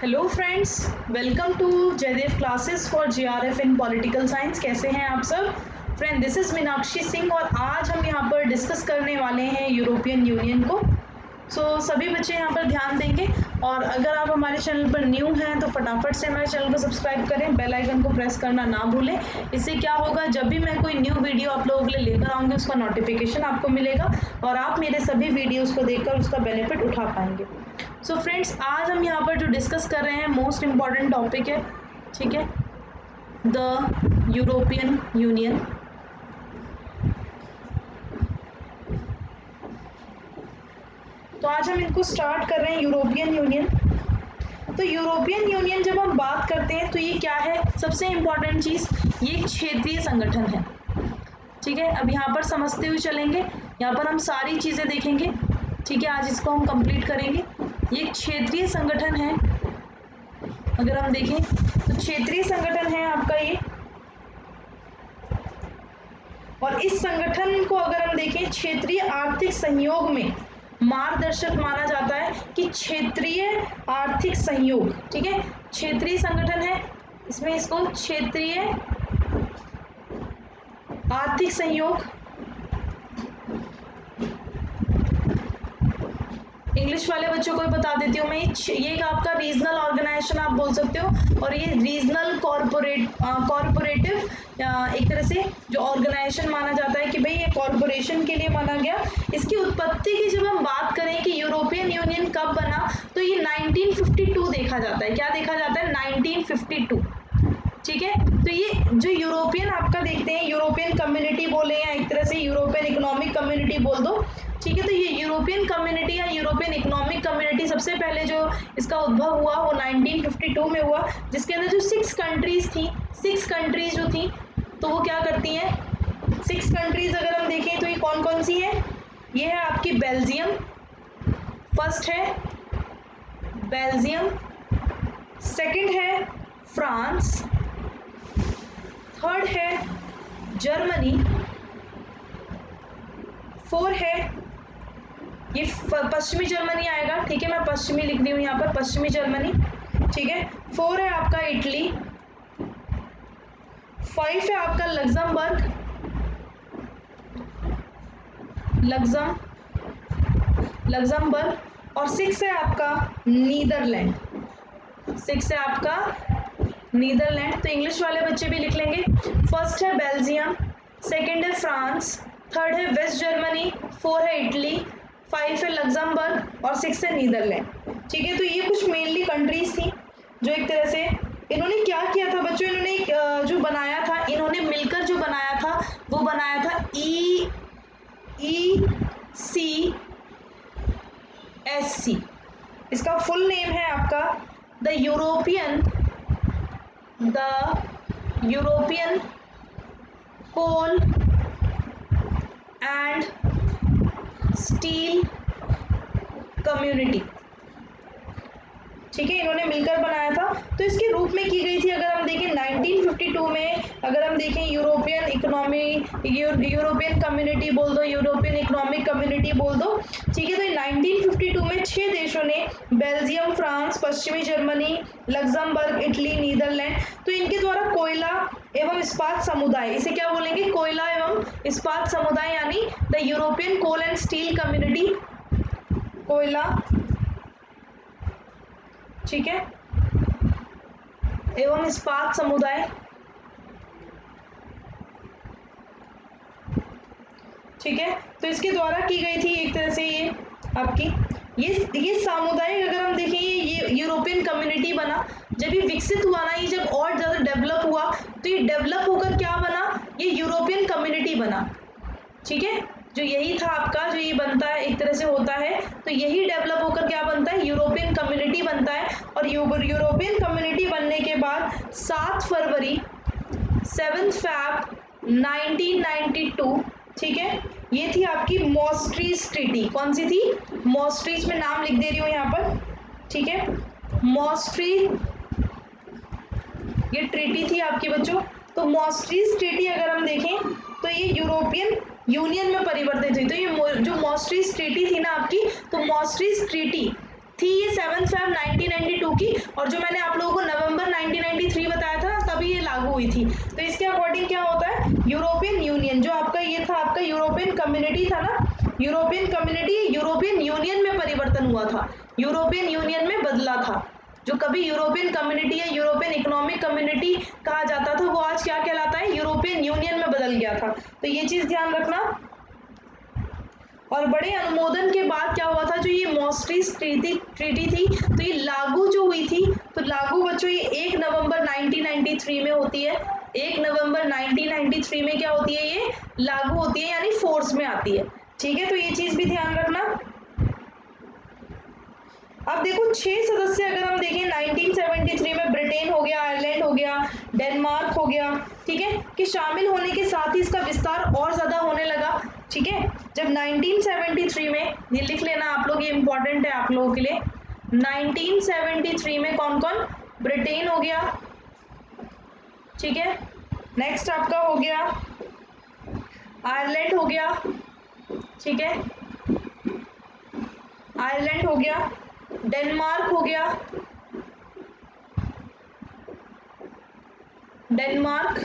Hello friends, welcome to Jaidev classes for JRF in political science. कैसे हैं आप सब friend? This is Meenakshi Singh और आज हम यहाँ पर डिस्कस करने वाले हैं यूरोपियन यूनियन को। सभी बच्चे यहाँ पर ध्यान देंगे और अगर आप हमारे चैनल पर न्यू हैं तो फटाफट से हमारे चैनल को सब्सक्राइब करें, बेल आइकन को प्रेस करना ना भूलें। इससे क्या होगा, जब भी मैं कोई न्यू वीडियो आप लोगों के लिए लेकर आऊँगी उसका नोटिफिकेशन आपको मिलेगा और आप मेरे सभी वीडियोज़ को देखकर उसका बेनिफिट उठा पाएंगे। सो फ्रेंड्स, आज हम यहाँ पर जो डिस्कस कर रहे हैं मोस्ट इम्पॉर्टेंट टॉपिक है, ठीक है, द यूरोपियन यूनियन। तो आज हम इनको स्टार्ट कर रहे हैं यूरोपियन यूनियन। तो यूरोपियन यूनियन जब हम बात करते हैं तो ये क्या है? सबसे इम्पॉर्टेंट चीज़, ये एक क्षेत्रीय संगठन है, ठीक है। अब यहाँ पर समझते हुए चलेंगे, यहाँ पर हम सारी चीज़ें देखेंगे, ठीक है। आज इसको हम कंप्लीट करेंगे। ये एक क्षेत्रीय संगठन है। अगर हम देखें तो क्षेत्रीय संगठन है आपका ये, और इस संगठन को अगर हम देखें क्षेत्रीय आर्थिक सहयोग में मार्गदर्शक माना जाता है कि क्षेत्रीय आर्थिक सहयोग, ठीक है। क्षेत्रीय संगठन है, इसमें इसको क्षेत्रीय आर्थिक सहयोग, इंग्लिश वाले बच्चों को भी बता देती हूँ मैं, ये एक आपका रीजनल ऑर्गेनाइजेशन आप बोल सकते हो, और ये रीजनल कॉरपोरेटिव एक तरह से जो ऑर्गेनाइजेशन माना जाता है कि भाई ये कॉरपोरेशन के लिए माना गया। इसकी उत्पत्ति की जब हम बात करें कि यूरोपियन यूनियन कब बना, तो ये 1952 देखा जाता है। क्या देखा जाता है? 1952, ठीक है। तो ये जो यूरोपियन आपका देखते हैं, यूरोपियन कम्युनिटी बोले या एक तरह से यूरोपियन इकोनॉमिक कम्युनिटी बोल दो, ठीक है। तो ये यूरोपियन कम्युनिटी या यूरोपियन इकोनॉमिक कम्युनिटी सबसे पहले जो इसका उद्भव हुआ वो 1952 में हुआ, जिसके अंदर जो 6 कंट्रीज थी, 6 कंट्रीज जो थी तो वो क्या करती हैं, 6 कंट्रीज अगर हम देखें तो ये कौन कौन सी है? ये है आपकी बेल्जियम, फर्स्ट है बेल्जियम, सेकंड है फ्रांस, थर्ड है जर्मनी, 4 है ये पश्चिमी जर्मनी आएगा, ठीक है। मैं पश्चिमी लिख रही हूँ यहाँ पर, पश्चिमी जर्मनी, ठीक है। 4 है आपका इटली, 5 है आपका लग्जमबर्ग, लग्जमबर्ग, और 6 है आपका नीदरलैंड, 6 है आपका नीदरलैंड। तो इंग्लिश वाले बच्चे भी लिख लेंगे, फर्स्ट है बेल्जियम, सेकंड है फ्रांस, थर्ड है वेस्ट जर्मनी, 4 है इटली, 5 है लग्जमबर्ग और 6 है नीदरलैंड, ठीक है। तो ये कुछ मेनली कंट्रीज थी जो एक तरह से इन्होंने क्या किया था बच्चों, इन्होंने जो बनाया था, इन्होंने मिलकर जो बनाया था वो बनाया था ECSC। इसका फुल नेम है आपका the European coal and steel community, ठीक है। इन्होंने मिलकर बनाया था। तो इसके रूप में की गई थी, अगर हम देखें 1952 में, अगर हम देखें यूरोपियन कम्युनिटी बोल दो, यूरोपियन इकोनॉमिक कम्युनिटी बोल दो, ठीक है। तो 1952 में 6 देशों ने, बेल्जियम, फ्रांस, पश्चिमी जर्मनी, लग्जमबर्ग, इटली, नीदरलैंड, तो इनके द्वारा कोयला एवं इस्पात समुदाय, इसे क्या बोलेंगे? कोयला एवं इस्पात समुदाय, यानी the European coal and steel community, कोयला, ठीक है, एवं इस्पात समुदाय, ठीक है। तो इसके द्वारा की गई थी एक तरह से ये आपकी ये सामुदायिक, अगर हम देखें ये यूरोपियन कम्युनिटी बना जब ये विकसित हुआ ना, ये जब और ज़्यादा डेवलप हुआ तो ये डेवलप होकर क्या बना? ये यूरोपियन कम्युनिटी बना, ठीक है। जो यही था आपका, जो ये बनता है एक तरह से होता है, तो यही डेवलप होकर क्या बनता है? यूरोपियन कम्युनिटी बनता है। और यूरोपियन कम्युनिटी बनने के बाद 7 फरवरी 7 फैब 1992, ठीक है, ये थी आपकी मॉस्ट्रीज ट्रीटी। कौन सी थी? मॉस्ट्रीज, में नाम लिख दे रही हूँ यहाँ पर, ठीक है। मॉस्ट्रीज ये ट्रीटी थी आपकी बच्चों। तो मॉस्ट्रीज ट्रीटी अगर हम देखें तो ये यूरोपियन यूनियन में परिवर्तित हुई। तो ये जो मॉस्ट्रीज ट्रीटी थी ना आपकी, तो मॉस्ट्रीज ट्रीटी थी ये 7 Feb 1992 की, और जो मैंने आप लोगों को नवंबर 1993 बताया था तभी ये लागू हुई थी। तो इसके अकॉर्डिंग क्या होता है, यूरोपियन यूनियन जो आपका ये था, आपका यूरोपियन कम्युनिटी था ना, यूरोपियन कम्युनिटी यूरोपियन यूनियन में परिवर्तन हुआ था, यूरोपियन यूनियन में बदला था। जो कभी यूरोपियन कम्युनिटी या यूरोपियन इकोनॉमिक कम्युनिटी कहा जाता था वो आज क्या कहलाता है, यूरोपियन यूनियन में बदल गया था। तो ये चीज ध्यान रखना। और बड़े अनुमोदन के बाद क्या हुआ था, जो ये मॉस्ट्रिस ट्रीटी थी, तो ये लागू जो हुई थी, तो लागू बच्चों ये 1 नवंबर 1993 में होती है। 1 नवंबर 1993 में क्या होती है, ये लागू होती है, यानी फोर्स में आती है। ठीक है, तो ये चीज भी ध्यान रखना। अब देखो 6 सदस्य अगर हम देखें 1973 में, ब्रिटेन हो गया, आयरलैंड हो गया, डेनमार्क हो गया, ठीक है, कि शामिल होने के साथ ही इसका विस्तार और ज्यादा होने लगा। ठीक है, जब 1973 में, ये लिख लेना आप लोग, ये इंपॉर्टेंट है आप लोगों के लिए, 1973 में कौन कौन, ब्रिटेन हो गया, ठीक है, नेक्स्ट आपका हो गया आयरलैंड हो गया, ठीक है, आयरलैंड हो गया, डेनमार्क हो गया, डेनमार्क,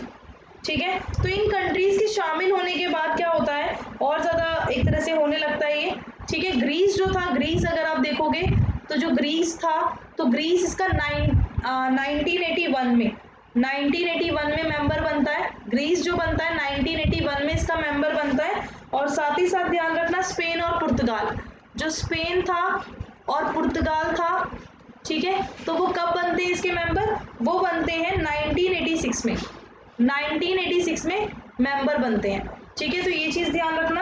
ठीक है। तो इन कंट्रीज के शामिल होने के बाद क्या होता है, और ज्यादा एक तरह से होने लगता है ये। ठीक है, ग्रीस जो था, ग्रीस अगर आप देखोगे तो जो ग्रीस था, तो ग्रीस इसका 1981 में 1981 में मेंबर बनता है। ग्रीस जो बनता है 1981 में इसका मेंबर बनता है। और साथ ही साथ ध्यान रखना, स्पेन और पुर्तगाल, जो स्पेन था और पुर्तगाल था, ठीक है, तो वो कब बनते हैं इसके मेंबर, वो बनते हैं 1986 में, 1986 में मेंबर बनते हैं। ठीक है, तो ये चीज ध्यान रखना।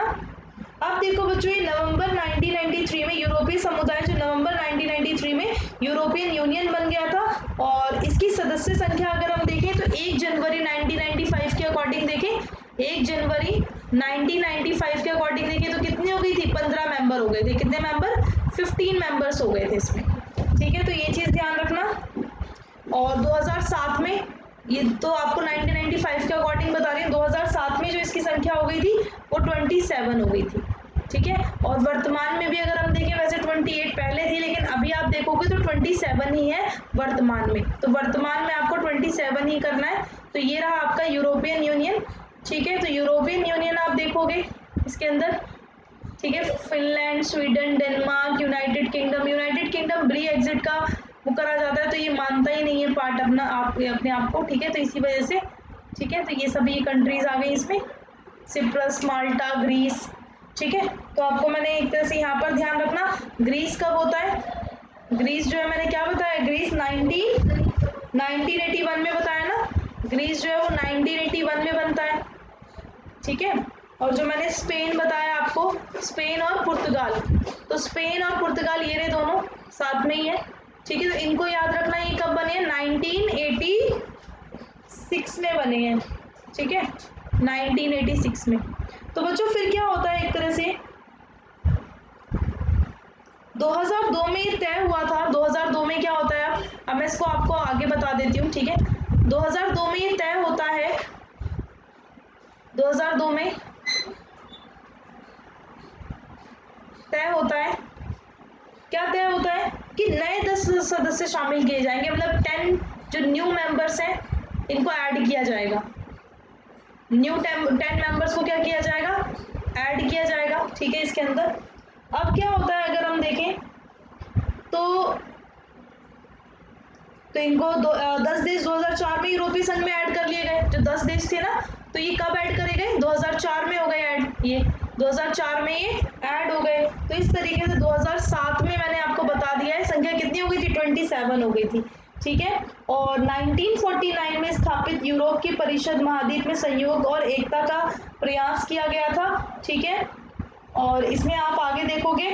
अब देखो बच्चों, ये नवंबर 1993 में यूरोपीय समुदाय जो नवंबर 1993 में यूरोपियन यूनियन बन गया था, और इसकी सदस्य संख्या अगर हम देखें तो 1 जनवरी 1995 के अकॉर्डिंग देखें, 1 जनवरी 1995 के अकॉर्डिंग देखें तो कितनी हो गई थी, 15 मेंबर हो गए थे। कितने मेंबर, 15 मेंबर्स हो गए थे इसमें। ठीक है, तो ये चीज ध्यान रखना। और 2007 में, ये तो आपको 1995 के अकॉर्डिंग बता रही हूँ, 2007 में जो इसकी संख्या हो गई थी वो 27 हो गई थी। ठीक है, और वर्तमान में भी अगर हम देखें, वैसे 28 पहले थी, लेकिन अभी आप देखोगे तो 27 ही है वर्तमान में। तो वर्तमान में आपको 27 ही करना है। तो ये रहा आपका यूरोपियन यूनियन। ठीक है, तो यूरोपियन यूनियन आप देखोगे इसके अंदर, ठीक है, Finland, Sweden, Denmark, United Kingdom Brexit का वो करा जाता है, तो ये मानता ही नहीं है पार्ट अपना अपने आप को। ठीक है, तो इसी वजह से, ठीक है, तो ये सभी कंट्रीज आ गई इसमें, सिप्रस, माल्टा, ग्रीस। ठीक है, तो आपको मैंने एक तरह से यहाँ पर ध्यान रखना, ग्रीस कब होता है, ग्रीस जो है मैंने क्या बताया, ग्रीस 1981 में बताया ना, ग्रीस जो है वो 1981 में बनता है। ठीक है, और जो मैंने स्पेन बताया आपको, स्पेन और पुर्तगाल, तो स्पेन और पुर्तगाल ये रहे दोनों साथ में ही है। ठीक है, तो इनको याद रखना, ये कब बने हैं, 1986 में बने हैं। ठीक है, 1986 में। तो बच्चों फिर क्या होता है, एक तरह से 2002 में ये तय हुआ था। 2002 में क्या होता है, अब मैं इसको आपको आगे बता देती हूँ। ठीक है, 2002 में ये तय होता है, 2002 में तय होता है, क्या तय होता है कि नए 10 सदस्य शामिल किए जाएंगे, मतलब 10 जो न्यू मेंबर्स हैं इनको ऐड किया जाएगा। न्यू 10 मेंबर्स को क्या किया जाएगा, ऐड किया जाएगा। ठीक है, इसके अंदर अब क्या होता है अगर हम देखें तो इनको 10 देश 2004 में यूरोपीय संघ में ऐड कर लिए गए। जो 10 देश थे ना, तो ये कब ऐड करे गए, 2004 में हो गए ऐड, ये 2004 में ये ऐड हो गए। तो इस तरीके से 2007 में मैंने आपको बता दिया है संख्या कितनी हो गई थी, 27 हो गई थी। ठीक है, और 1949 में स्थापित यूरोप की परिषद महाद्वीप में सहयोग और एकता का प्रयास किया गया था। ठीक है, और इसमें आप आगे देखोगे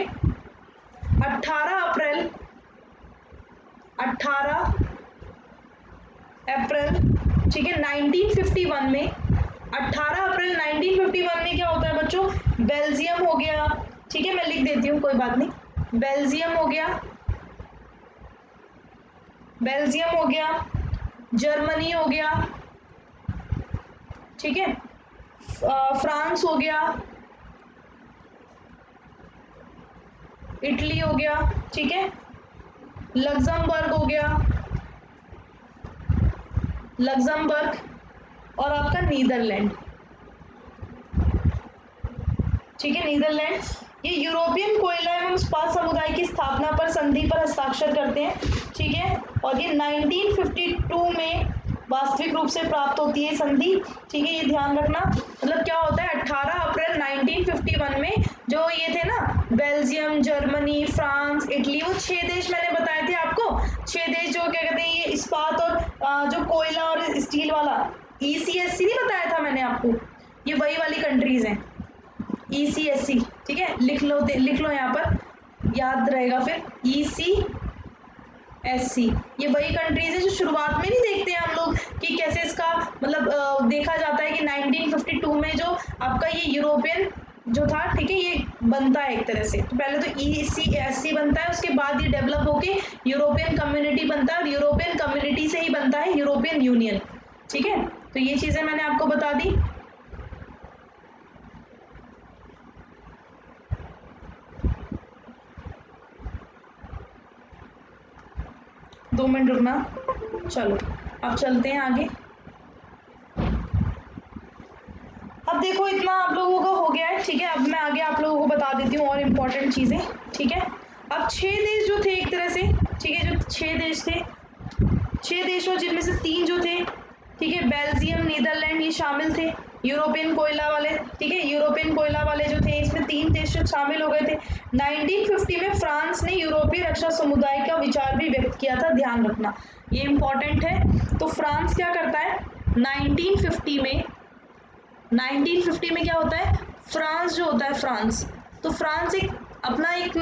18 अप्रैल 1951 में, 18 अप्रैल 1951 में क्या होता है बच्चों, बेल्जियम हो गया। ठीक है, मैं लिख देती हूँ, कोई बात नहीं, बेल्जियम हो गया, बेल्जियम हो गया, जर्मनी हो गया, ठीक है, फ्रांस हो गया, इटली हो गया, ठीक है, लग्जमबर्ग हो गया, लग्जमबर्ग, और आपका नीदरलैंड, ठीक है, नीदरलैंड। ये यूरोपियन कोयला एवं इस्पात समुदाय की स्थापना पर संधि पर हस्ताक्षर करते हैं, ठीक है, और ये 1952 में वास्तविक रूप से प्राप्त होती है संधि, ठीक है, ये ध्यान रखना। मतलब क्या होता है, 18 अप्रैल 1951 में जो ये थे ना, बेल्जियम, जर्मनी, फ्रांस, इटली, वो 6 देश मैंने बताए थे आपको, 6 देश जो क्या कहते हैं, ये इस्पात और जो कोयला और स्टील वाला ECSC नहीं बताया था मैंने आपको, ये वही वाली कंट्रीज हैं, ECSC, ठीक है, लिख लो यहाँ पर, याद रहेगा फिर, ECSC, ये वही कंट्रीज है जो शुरुआत में नहीं देखते हैं हम लोग कि कैसे इसका मतलब देखा जाता है कि 1952 में जो आपका ये यूरोपियन जो था, ठीक है, ये बनता है एक तरह से, तो पहले तो ECSC बनता है, उसके बाद ये डेवलप होके यूरोपियन कम्युनिटी बनता है, और यूरोपियन कम्युनिटी से ही बनता है यूरोपियन यूनियन, ठीक है, तो ये चीज़ें मैंने आपको बता दी। दो मिनट रुकना, चलो अब चलते हैं आगे। अब देखो इतना आप लोगों का हो गया है, ठीक है, अब मैं आगे आप लोगों को बता देती हूँ और इम्पोर्टेंट चीज़ें, ठीक है। अब 6 देश जो थे एक तरह से, ठीक है, जो 6 देश थे, 6 देशों जिनमें से 3 जो थे, ठीक है, बेल्जियम, नीदरलैंड, ये शामिल थे यूरोपियन कोयला वाले, ठीक है, यूरोपियन कोयला वाले जो थे, इसमें 3 देश शामिल हो गए थे। 1950 में फ्रांस ने यूरोपीय रक्षा समुदाय का विचार भी व्यक्त किया था, ध्यान रखना, ये इंपॉर्टेंट है। तो फ्रांस क्या करता है 1950 में, 1950 में क्या होता है, फ्रांस जो होता है, फ्रांस, तो फ्रांस एक अपना एक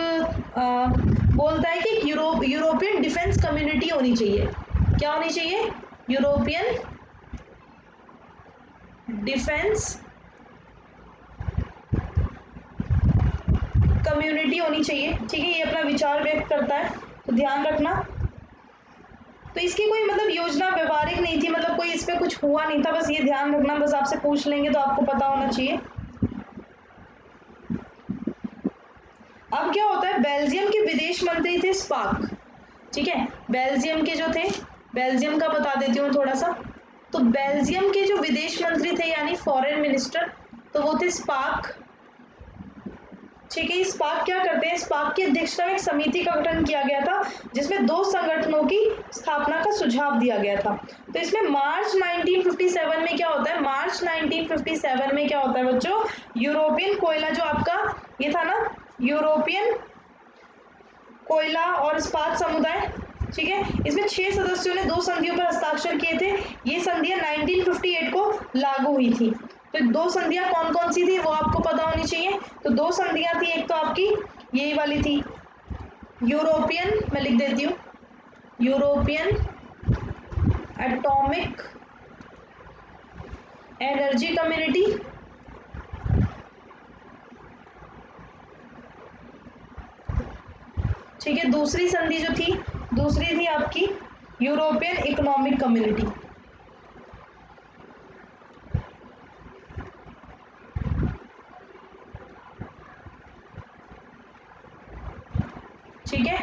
बोलता है कि यूरोपियन डिफेंस कम्युनिटी होनी चाहिए, क्या होनी चाहिए, यूरोपियन डिफेंस कम्युनिटी होनी चाहिए, ठीक है, ये अपना विचार व्यक्त करता है, तो ध्यान रखना। तो इसकी कोई मतलब योजना व्यवहारिक नहीं थी, मतलब कोई इस पर कुछ हुआ नहीं था, बस ये ध्यान रखना, बस आपसे पूछ लेंगे तो आपको पता होना चाहिए। अब क्या होता है, बेल्जियम के विदेश मंत्री थे स्पाक, ठीक है, बेल्जियम के जो थे, बेल्जियम का बता देती हूँ थोड़ा सा, तो बेल्जियम के जो विदेश मंत्री थे यानी फॉरेन मिनिस्टर, तो वो थे स्पाक, ठीक है। स्पाक क्या करते हैं, स्पाक की अध्यक्षता में एक समिति का गठन किया गया था जिसमें 2 संगठनों की स्थापना का सुझाव दिया गया था। तो इसमें मार्च 1957 में क्या होता है, मार्च 1957 में क्या होता है बच्चों, यूरोपियन कोयला जो आपका ये था ना, यूरोपियन कोयला और इस्पात समुदाय, ठीक है, इसमें 6 सदस्यों ने 2 संधियों पर हस्ताक्षर किए थे, ये संधियां 1958 को लागू हुई थी। तो 2 संधियां कौन कौन सी थी वो आपको पता होनी चाहिए। तो 2 संधियां थी, एक तो आपकी यही वाली थी, यूरोपियन, मैं लिख देती हूँ, यूरोपियन एटॉमिक एनर्जी कम्युनिटी, ठीक है, दूसरी संधि जो थी, दूसरी थी आपकी यूरोपियन इकोनॉमिक कम्युनिटी, ठीक है।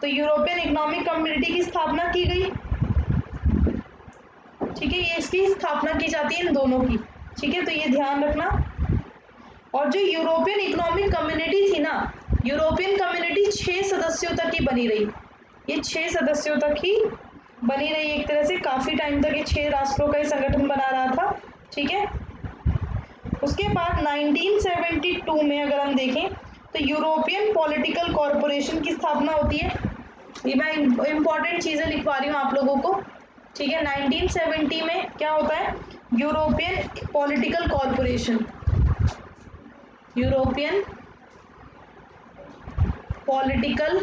तो यूरोपियन इकोनॉमिक कम्युनिटी की स्थापना की गई, ठीक है, ये इसकी स्थापना की जाती है इन दोनों की, ठीक है, तो ये ध्यान रखना। और जो यूरोपियन इकोनॉमिक कम्युनिटी थी ना, यूरोपियन कम्युनिटी 6 सदस्यों तक ही बनी रही, ये 6 सदस्यों तक ही बनी रही, एक तरह से काफी टाइम तक ये 6 राष्ट्रों का ही संगठन बना रहा था, ठीक है। उसके बाद 1972 में अगर हम देखें तो यूरोपियन पॉलिटिकल कॉरपोरेशन की स्थापना होती है, ये मैं इंपॉर्टेंट चीज़ें लिखवा रही हूँ आप लोगों को, ठीक है। 1970 में क्या होता है, European political corporation, European political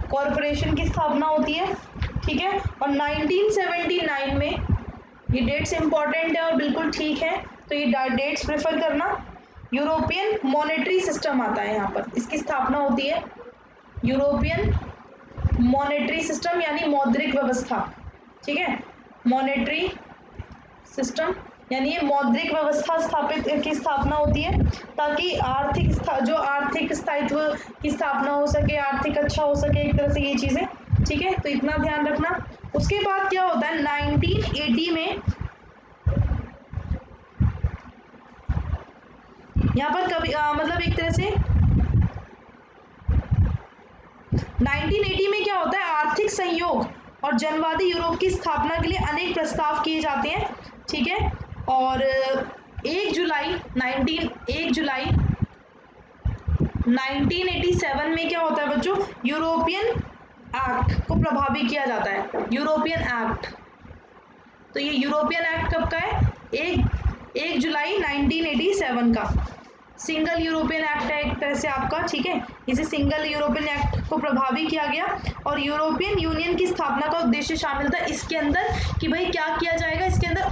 corporation की स्थापना होती है, ठीक है। और 1979 में, ये डेट्स इंपॉर्टेंट है और बिल्कुल ठीक है, तो ये डेट्स प्रेफर करना, यूरोपियन मॉनेटरी सिस्टम आता है यहाँ पर, इसकी स्थापना होती है, यूरोपियन मॉनेटरी सिस्टम यानी मौद्रिक व्यवस्था, ठीक है, मॉनेटरी सिस्टम, यानी ये मौद्रिक व्यवस्था की स्थापना होती है ताकि आर्थिक स्थायित्व की स्थापना हो सके, आर्थिक अच्छा हो सके, एक तरह से ये चीज़ें, ठीक है। तो इतना ध्यान रखना। उसके बाद क्या होता है 1980 में, यहाँ पर कभी मतलब एक तरह से 1980 में क्या होता है, आर्थिक सहयोग और जनवादी यूरोप की स्थापना के लिए अनेक प्रस्ताव किए जाते हैं, ठीक है। और 1 जुलाई 1987 में क्या होता है बच्चों, यूरोपियन एक्ट को प्रभावी किया जाता है, यूरोपियन एक्ट। तो ये यूरोपियन एक्ट कब का है, 1 जुलाई 1987 का सिंगल यूरोपियन एक्ट है एक तरह से आपका, ठीक है। इसे सिंगल यूरोपियन एक्ट को प्रभावी किया गया और यूरोपियन यूनियन की स्थापना का उद्देश्य शामिल था इसके अंदर कि भाई क्या किया जाएगा, इसके अंदर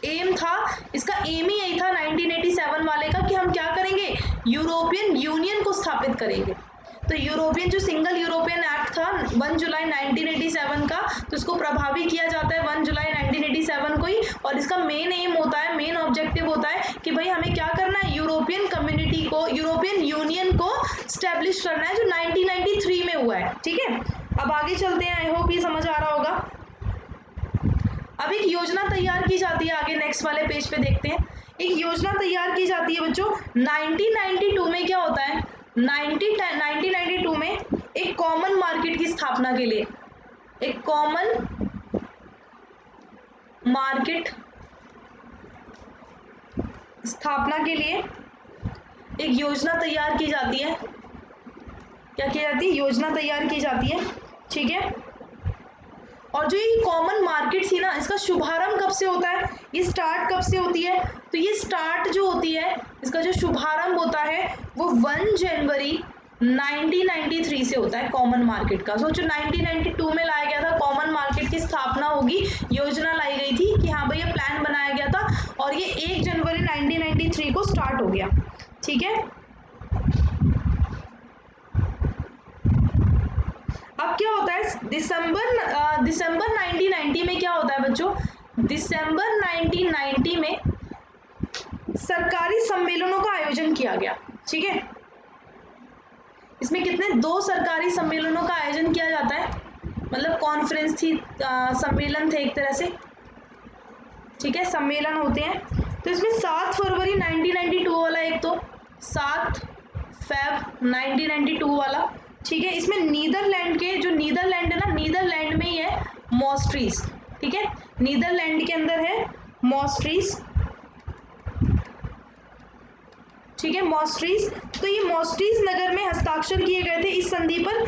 एम था, इसका एम ही यही था 1987 वाले का कि हम क्या करेंगे, यूरोपियन यूनियन को स्थापित करेंगे। तो यूरोपियन जो सिंगल यूरोपियन एक्ट था 1 जुलाई 1987 का, तो इसको प्रभावी किया जाता है 1 जुलाई 1987 को ही। और इसका मेन एम होता है, मेन ऑब्जेक्टिव होता है कि भाई हमें क्या करना है, यूरोपियन कम्युनिटी को, यूरोपियन यूनियन को स्टैब्लिश करना है, जो 1993 में हुआ है, ठीक है। अब आगे चलते हैं, आई होप ये समझ आ रहा होगा। अब एक योजना तैयार की जाती है, आगे नेक्स्ट वाले पेज पे देखते हैं। एक योजना तैयार की जाती है बच्चों 1992 में, क्या होता है 1992 में एक कॉमन मार्केट की स्थापना के लिए, एक कॉमन मार्केट स्थापना के लिए एक योजना तैयार की जाती है। क्या की जाती है, योजना तैयार की जाती है, ठीक है। और जो ये कॉमन मार्केट थी ना, इसका शुभारंभ कब से होता है, ये स्टार्ट कब से होती है, तो ये स्टार्ट जो होती है, इसका जो शुभारंभ होता है वो 1 जनवरी 1993 से होता है कॉमन मार्केट का। सोचो 1992 में लाया गया था, कॉमन मार्केट की स्थापना होगी, योजना लाई गई थी कि हाँ भाई ये प्लान बनाया गया था और ये 1 जनवरी 1993 को स्टार्ट हो गया, ठीक है। अब क्या होता है दिसंबर 1990 में क्या होता है बच्चों, दिसंबर 1990 में सरकारी सम्मेलनों का आयोजन किया गया, ठीक है। इसमें कितने, 2 सरकारी सम्मेलनों का आयोजन किया जाता है, मतलब कॉन्फ्रेंस थी, सम्मेलन थे एक तरह से, ठीक है, सम्मेलन होते हैं। तो इसमें 7 फरवरी 1992 वाला एक, तो 7 फेब 1992 वाला, ठीक है। इसमें नीदरलैंड के, जो नीदरलैंड है ना, नीदरलैंड में ही है मॉस्ट्रीज, ठीक है, नीदरलैंड के अंदर है मॉस्ट्रीज, ठीक है, मॉस्ट्रीज। तो ये मॉस्ट्रीज नगर में हस्ताक्षर किए गए थे। इस संधि पर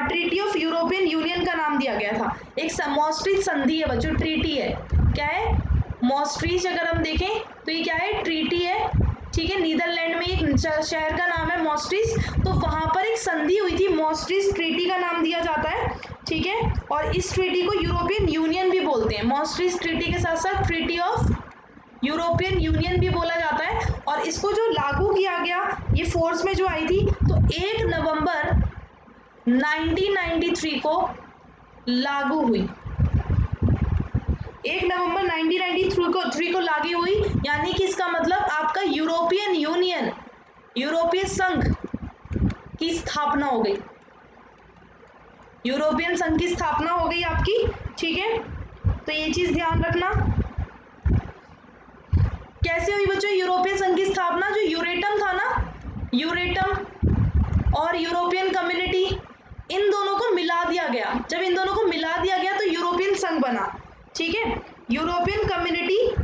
ट्रीटी ऑफ यूरोपियन यूनियन का नाम दिया गया था। एक मॉस्ट्रीज संधि है बच्चों, ट्रीटी है, क्या है, मॉस्ट्रीज अगर हम देखें तो ये क्या है, ट्रीटी है, ठीक है। नीदरलैंड में एक शहर का नाम है मॉस्ट्रीज, तो वहां पर एक संधि हुई थी, मॉस्ट्रीज ट्रीटी का नाम दिया जाता है, ठीक है। और इस ट्रीटी को यूरोपियन यूनियन भी बोलते हैं, मॉस्ट्रीज ट्रीटी के साथ साथ ट्रीटी ऑफ यूरोपियन यूनियन भी बोला जाता है। और इसको जो लागू किया गया, ये फोर्स में जो आई थी, तो 1 नवंबर 1993 को लागू हुई, 1 नवंबर 1993 को लागू हुई, यानी कि इसका मतलब आपका यूरोपियन यूनियन, यूरोपीय संघ की स्थापना हो गई, यूरोपियन संघ की स्थापना हो गई आपकी, ठीक है। तो ये चीज ध्यान रखना। कैसे हुई बच्चों यूरोपियन संघ की स्थापना, जो यूरेटम था ना, यूरेटम और यूरोपियन कम्युनिटी, इन दोनों को मिला दिया गया। जब इन दोनों को मिला दिया गया तो यूरोपियन संघ बना, ठीक है, यूरोपियन कम्युनिटी,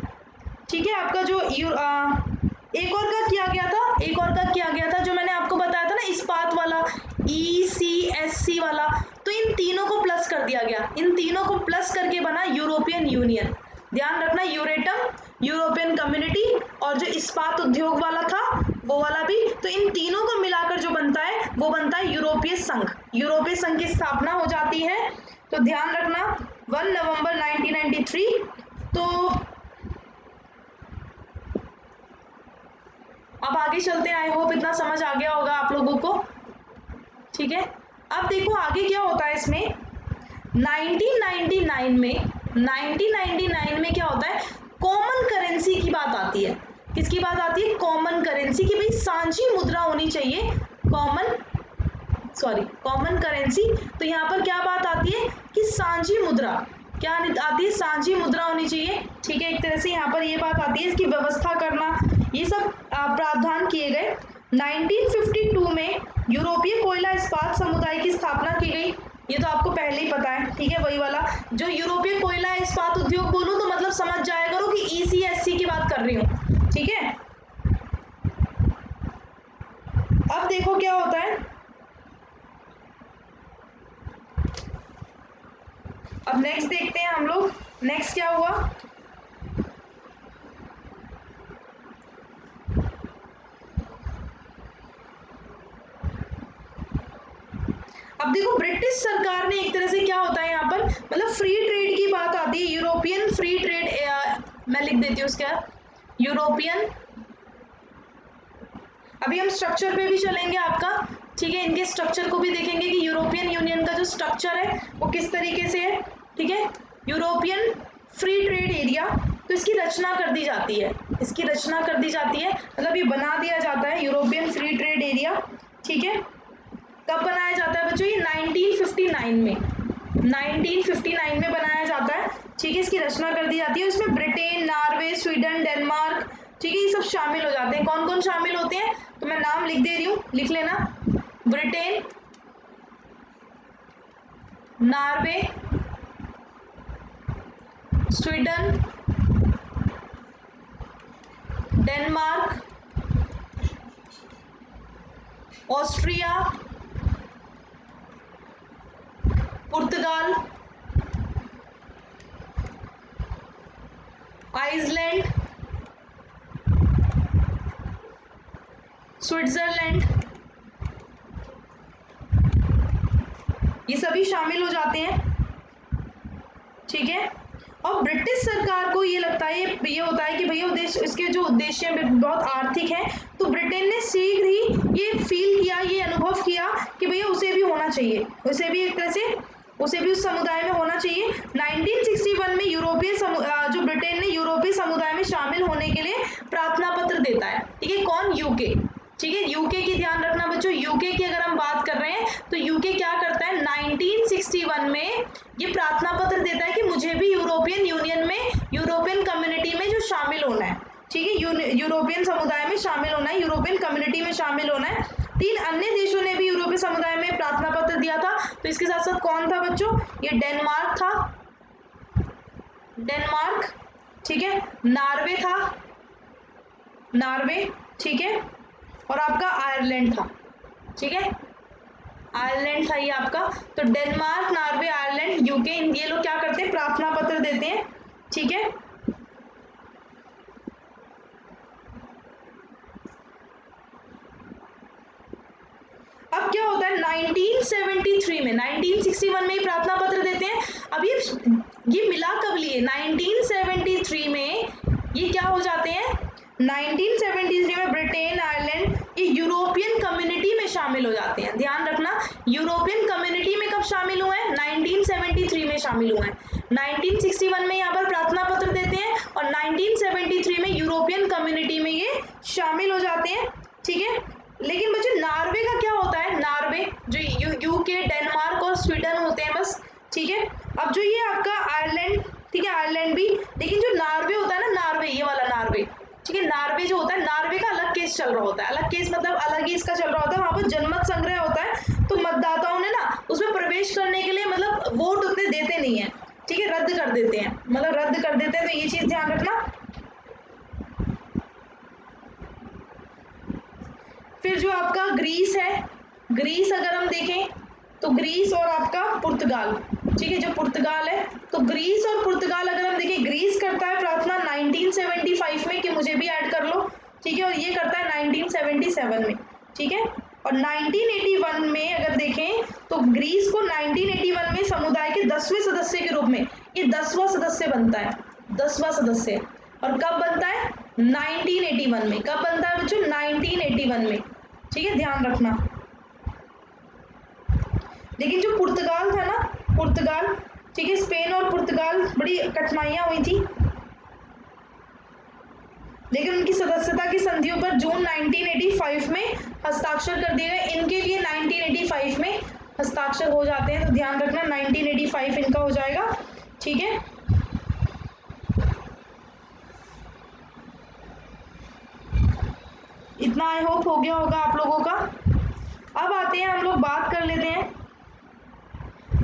ठीक है। आपका जो एक और का किया गया था, एक और का किया गया था जो मैंने आपको बताया था ना, इस्पात वाला, ECSC वाला, तो इन तीनों को प्लस कर दिया गया, इन तीनों को प्लस करके बना यूरोपियन यूनियन। ध्यान रखना, यूरेटम, यूरोपियन कम्युनिटी और जो इस्पात उद्योग वाला था वो वाला भी, तो इन तीनों को मिलाकर जो बनता है वो बनता है यूरोपीय संघ। यूरोपीय संघ की स्थापना हो जाती है, तो ध्यान रखना 1 नवंबर 1993। तो अब आगे चलते हैं, आई होप इतना समझ आ गया होगा आप लोगों को, ठीक है। अब देखो आगे क्या होता है इसमें, 1999 में क्या होता है, कॉमन करेंसी की बात आती है। किसकी बात आती है? कॉमन करेंसी की, भाई साझी मुद्रा होनी चाहिए, कॉमन करेंसी। तो यहाँ पर क्या बात आती है कि साझी मुद्रा, क्या आती है? साझी मुद्रा होनी चाहिए, ठीक है। एक तरह से यहाँ पर ये बात आती है, इसकी व्यवस्था करना, ये सब प्रावधान किए गए। 1952 में यूरोपीय कोयला इस्पात समुदाय की स्थापना की गई। ये तो आपको पहले ही पता है, ठीक है, वही वाला जो यूरोपीय कोयला इस्पात उद्योग बोलूं तो मतलब समझ जाया करो कि ECSC की बात कर रही हूँ, ठीक है। अब देखो क्या होता है, अब नेक्स्ट देखते हैं हम लोग, नेक्स्ट क्या हुआ। अब देखो ब्रिटिश सरकार ने एक तरह से क्या होता है यहाँ पर, मतलब फ्री ट्रेड की बात आती है, यूरोपियन फ्री ट्रेड, मैं लिख देती हूँ उसका यूरोपियन। अभी हम स्ट्रक्चर पे भी चलेंगे आपका, ठीक है, इनके स्ट्रक्चर को भी देखेंगे कि यूरोपियन यूनियन का जो स्ट्रक्चर है वो किस तरीके से है, ठीक है। यूरोपियन फ्री ट्रेड एरिया, तो इसकी रचना कर दी जाती है, इसकी रचना कर दी जाती है, मतलब ये बना दिया जाता है यूरोपियन फ्री ट्रेड एरिया, ठीक है। कब बनाया जाता है बच्चों? ये 1959 में, 1959 में बनाया जाता है, ठीक है। इसकी रचना कर दी जाती है, उसमें ब्रिटेन, नॉर्वे, स्वीडन, डेनमार्क, ठीक है, ये सब शामिल हो जाते हैं। कौन कौन शामिल होते हैं? तो मैं नाम लिख दे रही हूँ, लिख लेना। Britain, Norway, Sweden, Denmark, Austria, पुर्तगाल, आइसलैंड, स्विट्जरलैंड, ये सभी शामिल हो जाते हैं, ठीक है। और ब्रिटिश सरकार को ये लगता है, ये होता है कि भैया उद्देश्य, इसके जो उद्देश्य हैं बहुत आर्थिक है, तो ब्रिटेन ने शीघ्र ही ये फील किया, ये अनुभव किया कि भैया उसे भी होना चाहिए, उसे भी एक तरह से उसे भी उस समुदाय में होना चाहिए। 1961 में यूरोपीय जो ब्रिटेन ने यूरोपीय समुदाय में शामिल होने के लिए प्रार्थना पत्र देता है, ठीक है। कौन? यूके, ठीक है। यूके की ध्यान रखना बच्चों, यूके की अगर हम बात कर रहे हैं तो यूके क्या करता है, 1961 में ये प्रार्थना पत्र देता है कि मुझे भी यूरोपियन यूनियन में, यूरोपियन कम्युनिटी में जो शामिल होना है, ठीक है, यूरोपियन समुदाय में शामिल होना है, यूरोपियन कम्युनिटी में शामिल होना है। 3 अन्य देशों ने भी यूरोपीय समुदाय में प्रार्थना पत्र दिया था, तो इसके साथ साथ कौन था बच्चों? ये डेनमार्क था, डेनमार्क, ठीक है, नॉर्वे था, नॉर्वे, ठीक है, और आपका आयरलैंड था, ठीक है, आयरलैंड था ये आपका। तो डेनमार्क, नॉर्वे, आयरलैंड, यूके, ये लोग क्या करते हैं? प्रार्थना पत्र देते हैं, ठीक है। अब क्या होता है 1973 में, 1961 में ही प्रार्थना पत्र देते हैं। अब ये मिला कब लिए? 1973 में ये क्या हो जाते हैं, 1973 में ब्रिटेन, आयरलैंड, ये यूरोपियन कम्युनिटी में शामिल हो जाते हैं। ध्यान रखना, यूरोपियन कम्युनिटी में कब शामिल हुए हैं? 1973 में शामिल हुए हैं। 1961 में यहाँ पर प्रार्थना पत्र देते हैं और 1973 में यूरोपियन कम्युनिटी में ये शामिल हो जाते हैं, ठीक है। लेकिन बच्चों नॉर्वे का क्या होता है? नॉर्वे जो यूके, डेनमार्क और स्वीडन होते हैं बस, ठीक है। अब जो ये आपका आयरलैंड, ठीक है, आयरलैंड भी, लेकिन जो नॉर्वे होता है ना, नॉर्वे, ये वाला नॉर्वे, ठीक है, नॉर्वे जो होता है, नॉर्वे का अलग केस चल रहा होता है, अलग केस मतलब अलग ही इसका चल रहा होता है। वहां पर जनमत संग्रह होता है, तो मतदाताओं ने ना उसमें प्रवेश करने के लिए मतलब वोट उतने देते नहीं है, ठीक है, रद्द कर देते हैं, मतलब रद्द कर देते हैं, तो ये चीज ध्यान रखना। फिर जो आपका ग्रीस है, ग्रीस अगर हम देखें तो ग्रीस और आपका पुर्तगाल, ठीक है, जो पुर्तगाल है, तो ग्रीस और पुर्तगाल अगर हम देखें, ग्रीस करता है प्रार्थना 1975 में कि मुझे भी ऐड कर लो, ठीक है, और ये करता है 1977 में, ठीक है। और 1981 में अगर देखें तो ग्रीस को 1981 में समुदाय के 10वें सदस्य के रूप में, ये 10वां सदस्य बनता है, 10वां सदस्य। और कब बनता है? 1981 में। कब बनता है बच्चों? 1981 में, ठीक है, ध्यान रखना। लेकिन जो पुर्तगाल था ना, पुर्तगाल, ठीक है, स्पेन और पुर्तगाल बड़ी कठिनाइयां हुई थी, लेकिन उनकी सदस्यता की संधियों पर जून 1985 में हस्ताक्षर कर दिए गए। इनके लिए 1985 में हस्ताक्षर हो जाते हैं, तो ध्यान रखना 1985 इनका हो जाएगा। ठीक है, इतना आई होप हो गया होगा आप लोगों का। अब आते हैं, हम लोग बात कर लेते हैं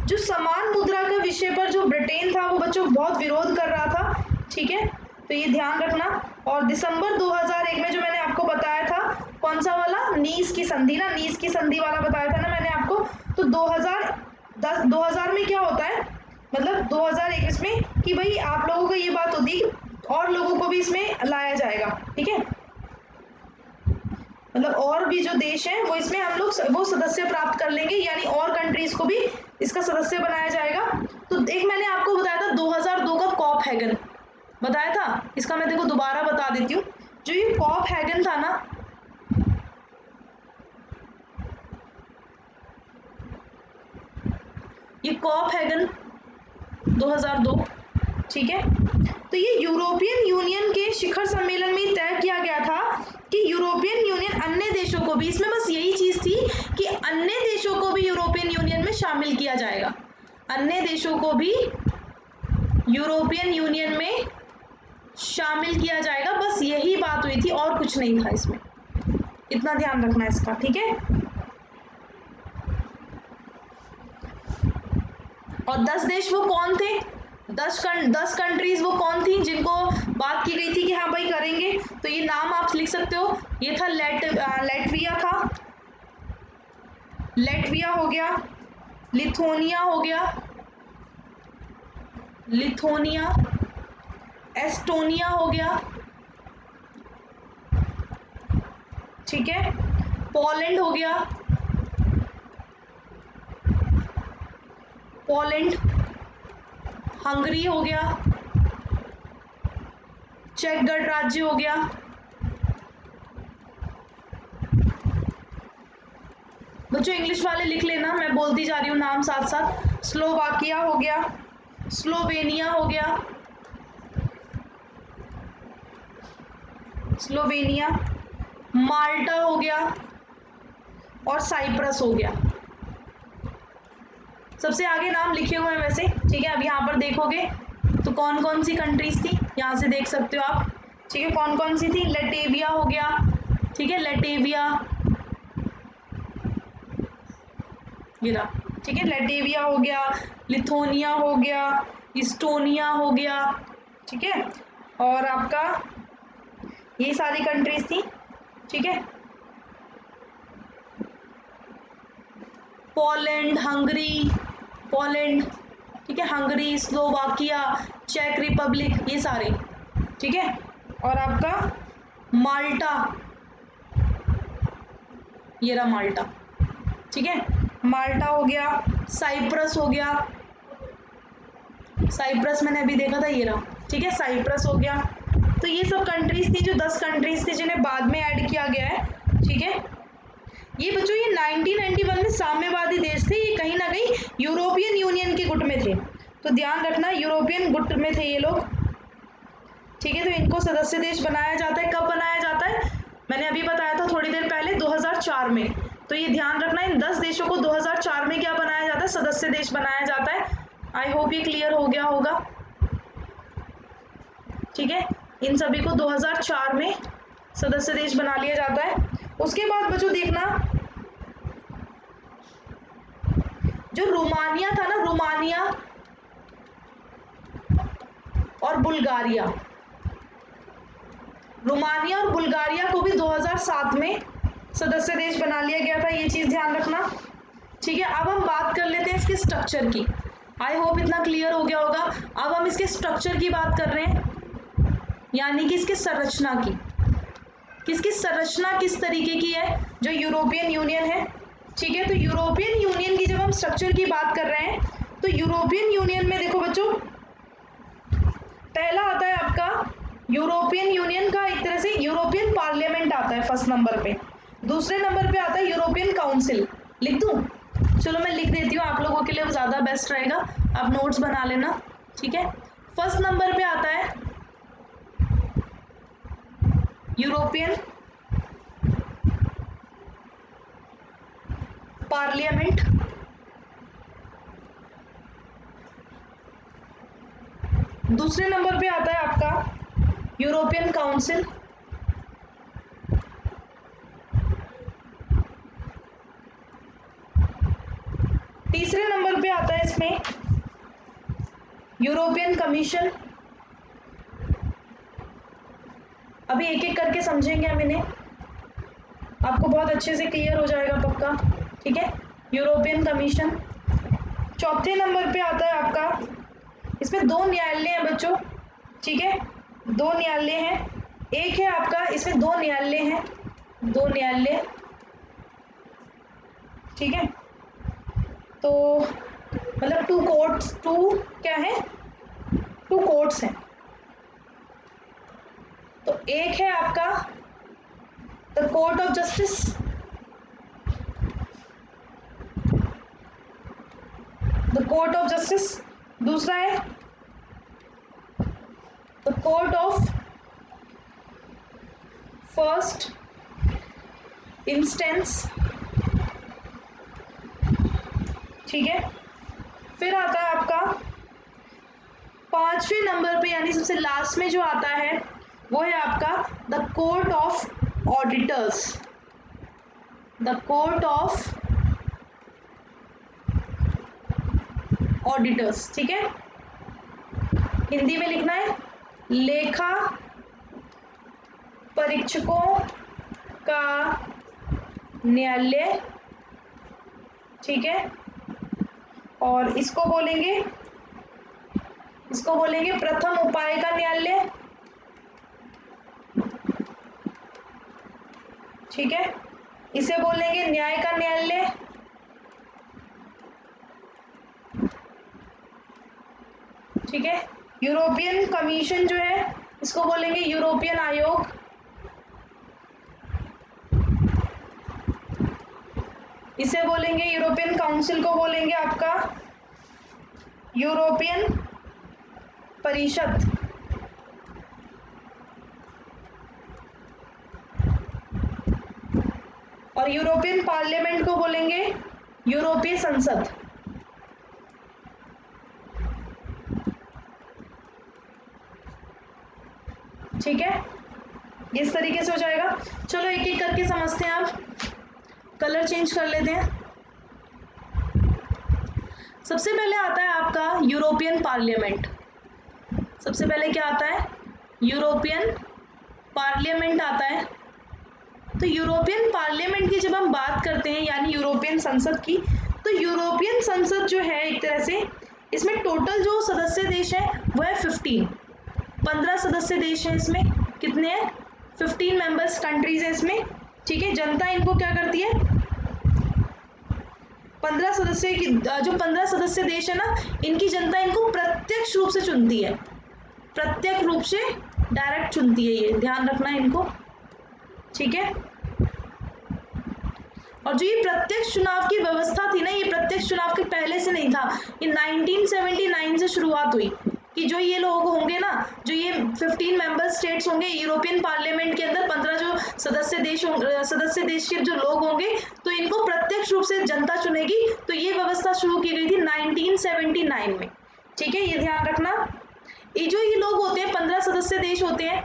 जो समान मुद्रा का विषय पर जो ब्रिटेन था वो बच्चों बहुत विरोध कर रहा था। ठीक है, तो ये ध्यान रखना। और दिसंबर 2001 में जो मैंने आपको बताया था, कौन सा वाला, नीस की संधि ना, नीस की संधि वाला बताया था ना मैंने आपको। तो 2000 में क्या होता है, मतलब 2021 में कि भाई आप लोगों को ये बात होती है और लोगों को भी इसमें लाया जाएगा। ठीक है, मतलब और भी जो देश हैं वो इसमें हम लोग वो सदस्य प्राप्त कर लेंगे, यानी और कंट्रीज को भी इसका सदस्य बनाया जाएगा। तो एक मैंने आपको बताया था 2002 का कोपेनहेगन बताया था, इसका मैं देखो दोबारा बता देती हूँ। जो ये कोपेनहेगन था ना, ये कोपेनहेगन 2002, ठीक है, तो ये यूरोपियन यूनियन के शिखर सम्मेलन में तय किया गया था कि यूरोपियन यूनियन अन्य देशों को भी, इसमें बस यही चीज थी कि अन्य देशों को भी यूरोपियन यूनियन में शामिल किया जाएगा, अन्य देशों को भी यूरोपियन यूनियन में शामिल किया जाएगा, बस यही बात हुई थी और कुछ नहीं था इसमें, इतना ध्यान रखना इसका। ठीक है, और 10 देश वो कौन थे, 10 कंट्रीज वो कौन थी जिनको बात की गई थी कि हाँ भाई करेंगे। तो ये नाम आप लिख सकते हो, ये था लेटविया था, लेटविया हो गया, लिथुआनिया हो गया, लिथुआनिया, एस्टोनिया हो गया, ठीक है, पोलैंड हो गया, पोलैंड, हंगरी हो गया, चेक गणराज्य हो गया, बच्चों इंग्लिश वाले लिख लेना, मैं बोलती जा रही हूँ नाम साथ साथ। स्लोवाकिया हो गया, स्लोवेनिया हो गया, स्लोवेनिया, माल्टा हो गया और साइप्रस हो गया। सबसे आगे नाम लिखे हुए हैं वैसे, ठीक है। अब यहाँ पर देखोगे तो कौन कौन सी कंट्रीज थी, यहाँ से देख सकते हो आप, ठीक है, कौन कौन सी थी। लेटेविया हो गया, ठीक है, लेटेविया, गिरा, ठीक है, लेटेविया हो गया, लिथुआनिया हो गया, इस्टोनिया हो गया, ठीक है, और आपका ये सारी कंट्रीज थी, ठीक है, पोलैंड, हंगरी, पोलैंड, ठीक है, हंगरी, स्लोवाकिया, चेक रिपब्लिक, ये सारे, ठीक है, और आपका माल्टा, ये रहा माल्टा, ठीक है, माल्टा हो गया, साइप्रस हो गया, साइप्रस मैंने अभी देखा था, ये रहा, ठीक है, साइप्रस हो गया। तो ये सब कंट्रीज थी जो 10 कंट्रीज थी जिन्हें बाद में ऐड किया गया है, ठीक है। ये बच्चों ये 1991 में साम्यवादी देश थे, ये कहीं ना कहीं यूरोपियन यूनियन के गुट में थे, तो ध्यान रखना यूरोपियन गुट में थे ये लोग, ठीक है। तो इनको सदस्य देश बनाया जाता है, कब बनाया जाता है, मैंने अभी बताया था थोड़ी देर पहले, 2004 में। तो ये ध्यान रखना इन 10 देशों को 2004 में क्या बनाया जाता है, सदस्य देश बनाया जाता है। आई होप ये क्लियर हो गया होगा, ठीक है, इन सभी को 2004 में सदस्य देश बना लिया जाता है। उसके बाद बच्चों देखना जो रोमानिया था ना, रोमानिया और बुल्गारिया, रोमानिया और बुल्गारिया को भी 2007 में सदस्य देश बना लिया गया था, ये चीज ध्यान रखना, ठीक है। अब हम बात कर लेते हैं इसके स्ट्रक्चर की, आई होप इतना क्लियर हो गया होगा। अब हम इसके स्ट्रक्चर की बात कर रहे हैं, यानी कि इसके संरचना की, किसकी संरचना किस तरीके की है, जो यूरोपियन यूनियन है, ठीक है। तो यूरोपियन यूनियन की जब हम स्ट्रक्चर की बात कर रहे हैं, तो यूरोपियन यूनियन में देखो बच्चों, पहला आता है आपका यूरोपियन यूनियन का एक तरह से यूरोपियन पार्लियामेंट आता है फर्स्ट नंबर पे, दूसरे नंबर पे आता है यूरोपियन काउंसिल, लिख दूं, चलो मैं लिख देती हूँ आप लोगों के लिए, ज़्यादा बेस्ट रहेगा, आप नोट्स बना लेना, ठीक है। फर्स्ट नंबर पे आता है यूरोपियन पार्लियामेंट, दूसरे नंबर पे आता है आपका यूरोपियन काउंसिल, तीसरे नंबर पे आता है इसमें यूरोपियन कमीशन। अभी एक एक करके समझेंगे हम इन्हें, आपको बहुत अच्छे से क्लियर हो जाएगा पक्का, ठीक है। European commission. चौथे नंबर पे आता है आपका, इसमें दो न्यायालय हैं बच्चों, ठीक है, दो न्यायालय हैं। एक है आपका, इसमें दो न्यायालय हैं, दो न्यायालय, ठीक है। तो मतलब टू कोर्ट्स, टू क्या है, टू कोर्ट्स हैं। तो एक है आपका the court of justice, the court of justice, दूसरा है the court of first instance, ठीक है। फिर आता है आपका पांचवें नंबर पे, यानी सबसे लास्ट में जो आता है वो है आपका the court of auditors, the court of auditors, ठीक है। हिंदी में लिखना है लेखा परीक्षकों का न्यायालय, ठीक है। और इसको बोलेंगे प्रथम उपाय का न्यायालय, ठीक है। इसे बोलेंगे न्याय का न्यायालय, ठीक है। यूरोपियन कमीशन जो है इसको बोलेंगे यूरोपियन आयोग, इसे बोलेंगे यूरोपियन काउंसिल को बोलेंगे आपका यूरोपियन परिषद, और यूरोपियन पार्लियामेंट को बोलेंगे यूरोपीय संसद, ठीक है। इस तरीके से हो जाएगा। चलो एक एक करके समझते हैं, आप कलर चेंज कर लेते हैं। सबसे पहले आता है आपका यूरोपियन पार्लियामेंट, सबसे पहले क्या आता है, यूरोपियन पार्लियामेंट आता है। तो यूरोपियन पार्लियामेंट की जब हम बात करते हैं, यानी यूरोपियन संसद की, तो यूरोपियन संसद जो है एक तरह से, इसमें टोटल जो सदस्य देश है वो है 15 सदस्य देश हैं इसमें। कितने हैं, 15 मेंबर्स कंट्रीज हैं इसमें, ठीक है। जनता इनको क्या करती है, 15 सदस्य की, जो 15 सदस्य देश है ना, इनकी जनता इनको प्रत्यक्ष रूप से चुनती है, प्रत्यक्ष रूप से डायरेक्ट चुनती है, ये ध्यान रखना है इनको, ठीक है। और जो ये प्रत्यक्ष चुनाव की व्यवस्था थी ना, ये प्रत्यक्ष चुनाव के पहले से नहीं था, ये 1979 से शुरुआत हुई कि जो ये लोग होंगे ना, जो ये 15 मेंबर स्टेट्स होंगे यूरोपियन पार्लियामेंट के अंदर, 15 जो सदस्य देश के जो लोग होंगे, तो इनको प्रत्यक्ष रूप से जनता चुनेगी। तो ये व्यवस्था शुरू की गई थी 1979 में, ठीक है, ये ध्यान रखना। ये जो ये लोग होते हैं 15 सदस्य देश होते हैं,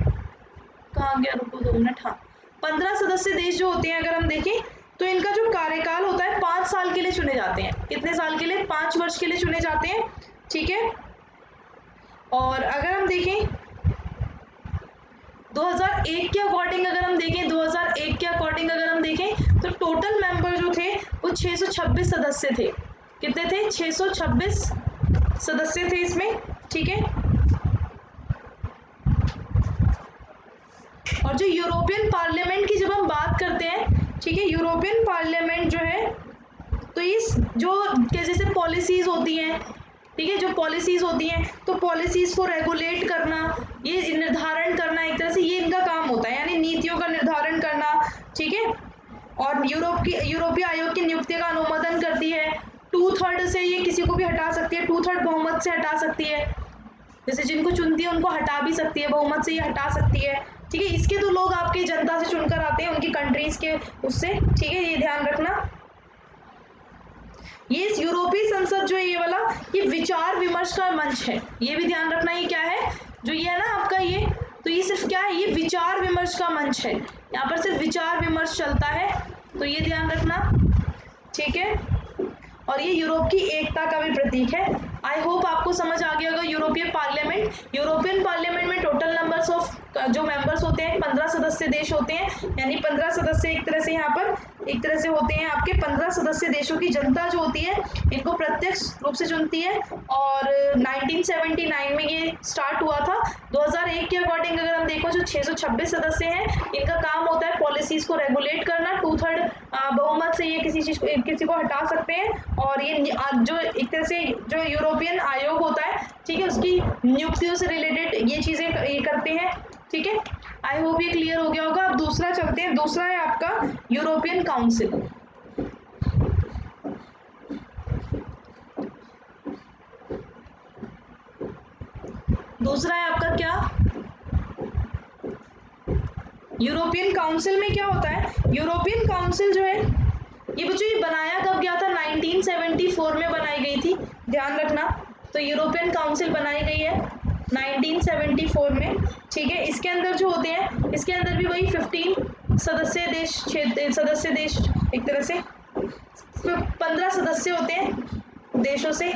कहाँ गया, रुको 2 मिनट, हाँ, 15 सदस्य देश जो होते हैं अगर हम देखें तो इनका जो कार्यकाल होता है 5 साल के लिए चुने जाते हैं। कितने साल के लिए, 5 वर्ष के लिए चुने जाते हैं, ठीक है। और अगर हम देखें 2001 के अकॉर्डिंग, अगर हम देखें 2001 के अकॉर्डिंग अगर हम देखें तो टोटल मेंबर जो थे वो 626 सदस्य थे। कितने थे, 626 सदस्य थे इसमें, ठीक है। और जो यूरोपियन पार्लियामेंट की जब हम बात करते हैं, ठीक है, यूरोपियन पार्लियामेंट जो है, तो इस जो जैसे पॉलिसीज होती हैं, ठीक है, जो पॉलिसीज होती हैं, तो पॉलिसीज को रेगुलेट करना, ये निर्धारण करना, एक तरह से ये इनका काम होता है, यानी नीतियों का निर्धारण करना, ठीक है। और यूरोपीय आयोग की नियुक्ति का अनुमोदन करती है। 2/3 से ये किसी को भी हटा सकती है, 2/3 बहुमत से हटा सकती है, जैसे जिनको चुनती है उनको हटा भी सकती है, बहुमत से ये हटा सकती है, ठीक है, इसके तो लोग आपके जनता से चुनकर आते हैं, उनकी कंट्रीज के उससे, ठीक है, ये ध्यान रखना। ये यूरोपीय संसद जो है ये वाला, ये विचार विमर्श का मंच है, ये भी ध्यान रखना। ये क्या है जो ये है ना आपका ये, तो ये सिर्फ क्या है, ये विचार विमर्श का मंच है, यहाँ पर सिर्फ विचार विमर्श चलता है, तो ये ध्यान रखना, ठीक है। और ये यूरोप की एकता का भी प्रतीक है। आई होप आपको समझ आ गया होगा। यूरोपियन पार्लियामेंट में टोटल नंबर्स ऑफ जो मेंबर्स होते हैं 15 सदस्य देश होते हैं, यानी 15 सदस्य एक तरह से यहाँ पर एक तरह से होते हैं आपके 15 सदस्य देशों की जनता जो होती है इनको प्रत्यक्ष रूप से चुनती है। और 1979 में ये स्टार्ट हुआ था। 2001 के अकॉर्डिंग अगर हम देखो जो 626 सदस्य हैं, इनका काम होता है पॉलिसीज को रेगुलेट करना, 2/3 बहुमत से ये किसी को हटा सकते हैं। और ये जो एक तरह से जो यूरोपियन आयोग होता है, ठीक है, उसकी नियुक्तियों से रिलेटेड ये चीज़ें ये करते हैं, ठीक है। आई होप ये क्लियर हो गया होगा। अब दूसरा चलते हैं, दूसरा है आपका यूरोपियन काउंसिल। दूसरा है आपका क्या, यूरोपियन काउंसिल में क्या होता है, यूरोपियन काउंसिल जो है ये बच्चों ये बनाया कब गया था, 1974 में बनाई गई थी, ध्यान रखना। तो यूरोपियन काउंसिल बनाई गई है 1974 में, ठीक है। इसके अंदर जो होते हैं, इसके अंदर भी वही 15 सदस्य देश एक तरह से 15 सदस्य होते हैं देशों से,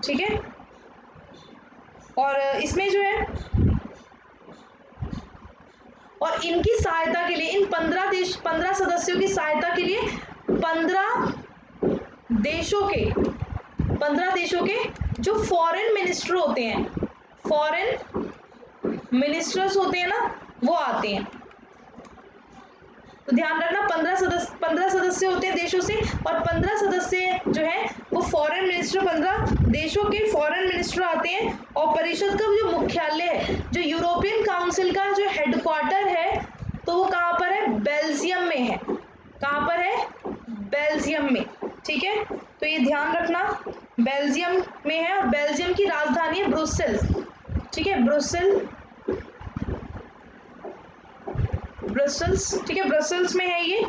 ठीक है। और इसमें जो है, और इनकी सहायता के लिए इन 15 सदस्यों की सहायता के लिए 15 देशों के जो फॉरेन मिनिस्टर होते हैं, फॉरेन मिनिस्टर्स होते हैं ना, वो आते हैं। तो ध्यान रखना 15 सदस्य होते हैं देशों से, और 15 सदस्य जो है वो फॉरेन मिनिस्टर, 15 देशों के फॉरेन मिनिस्टर आते हैं। और परिषद का जो मुख्यालय है, जो यूरोपियन काउंसिल का जो हेडक्वार्टर है, तो वो कहाँ पर है, बेल्जियम में है। कहाँ पर है, बेल्जियम में, ठीक है। तो ये ध्यान रखना बेल्जियम में है, और बेल्जियम की राजधानी है ब्रुसेल्स, ठीक है, ब्रसल्स, ठीक है, ब्रसल्स में है ये।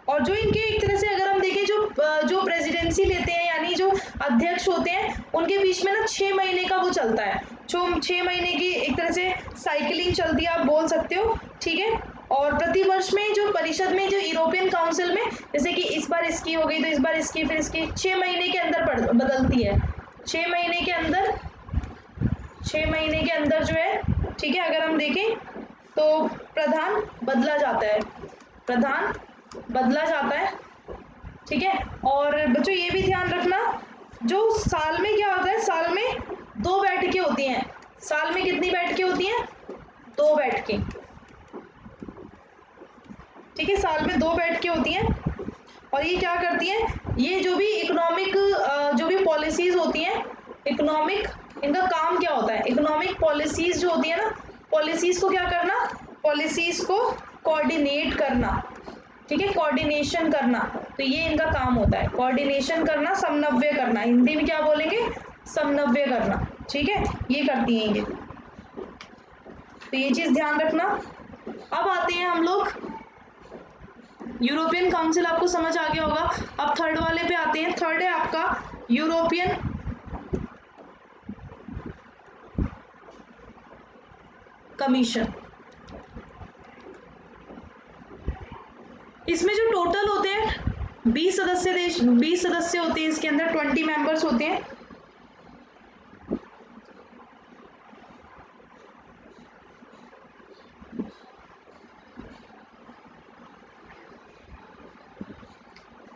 और जो इनके एक तरह से अगर हम देखें जो प्रेसिडेंसी लेते हैं, यानी जो अध्यक्ष होते हैं, उनके बीच में ना 6 महीने का वो चलता है, 6 महीने की एक तरह से साइकिलिंग चलती है, आप बोल सकते हो, ठीक है। और प्रतिवर्ष में जो परिषद में जो यूरोपियन काउंसिल में, जैसे कि इस बार इसकी हो गई तो इस बार इसकी, फिर इसकी 6 महीने के अंदर बदलती है, 6 महीने के अंदर जो है, ठीक है। अगर हम देखें तो प्रधान बदला जाता है, ठीक है। और बच्चों ये भी ध्यान रखना, जो साल में क्या होता है, साल में 2 बैठकें होती हैं। साल में कितनी बैठकें होती हैं, 2 बैठकें, ठीक है, साल में 2 बैठकें होती हैं। और ये क्या करती हैं, ये जो भी इकोनॉमिक जो भी पॉलिसीज होती हैं, इकोनॉमिक, इनका काम क्या होता है, इकोनॉमिक पॉलिसीज जो होती है ना, पॉलिसीज को क्या करना, पॉलिसीज को कोऑर्डिनेट करना, ठीक है, कोऑर्डिनेशन करना। तो ये इनका काम होता है, कोऑर्डिनेशन करना, समन्वय करना, हिंदी में क्या बोलेंगे, समन्वय करना, ठीक है, ये करती हैं ये। तो ये चीज़ ध्यान रखना। अब आते हैं हम लोग, यूरोपियन काउंसिल आपको समझ आ गया होगा। अब थर्ड वाले पे आते हैं। थर्ड है आपका यूरोपियन कमीशन। इसमें जो टोटल होते हैं 20 सदस्य होते हैं, इसके अंदर 20 मेंबर्स होते हैं।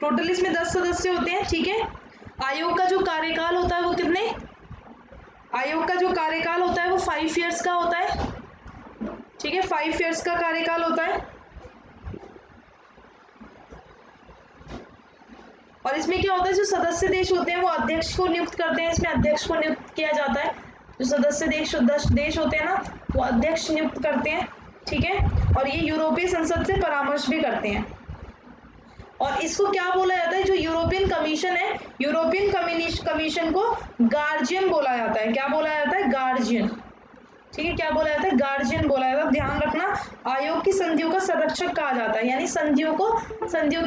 टोटल इसमें 10 सदस्य होते हैं, ठीक है। आयोग का जो कार्यकाल होता है वो कितने, आयोग का जो कार्यकाल होता है वो 5 ईयर्स का होता है, ठीक है, 5 ईयर्स का कार्यकाल होता है। और इसमें क्या होता है, जो सदस्य देश होते हैं वो अध्यक्ष को नियुक्त करते हैं, इसमें अध्यक्ष को नियुक्त किया जाता है। जो सदस्य देश होते हैं ना, वो अध्यक्ष नियुक्त करते हैं, ठीक है। और ये यूरोपीय संसद से परामर्श भी करते हैं। और इसको क्या बोला जाता है, जो यूरोपियन कमीशन है, यूरोपियन कमीशन को गार्जियन बोला जाता है। क्या बोला जाता है, गार्जियन, ठीक है, क्या बोला जाता है, गार्जियन बोला जाता है। ध्यान रखना, आयोग की संधियों का संरक्षक कहा जाता है, यानी संधियों की संधियों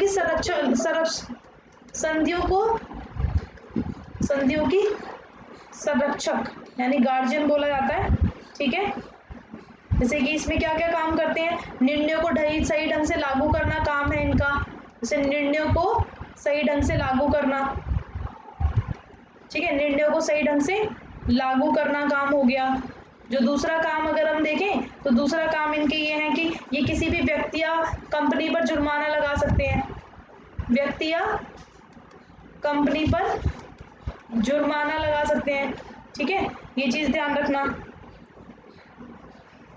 की संरक्षक यानी गार्जियन बोला जाता है। ठीक है, जैसे कि इसमें क्या क्या काम करते हैं, निर्णयों को सही ढंग से लागू करना काम है इनका, जैसे निर्णयों को सही ढंग से लागू करना। ठीक है, निर्णयों को सही ढंग से लागू करना काम हो गया। जो दूसरा काम अगर हम देखें तो दूसरा काम इनके ये है कि ये किसी भी व्यक्ति या कंपनी पर जुर्माना लगा सकते हैं, व्यक्ति या कंपनी पर जुर्माना लगा सकते हैं। ठीक है, ये चीज ध्यान रखना।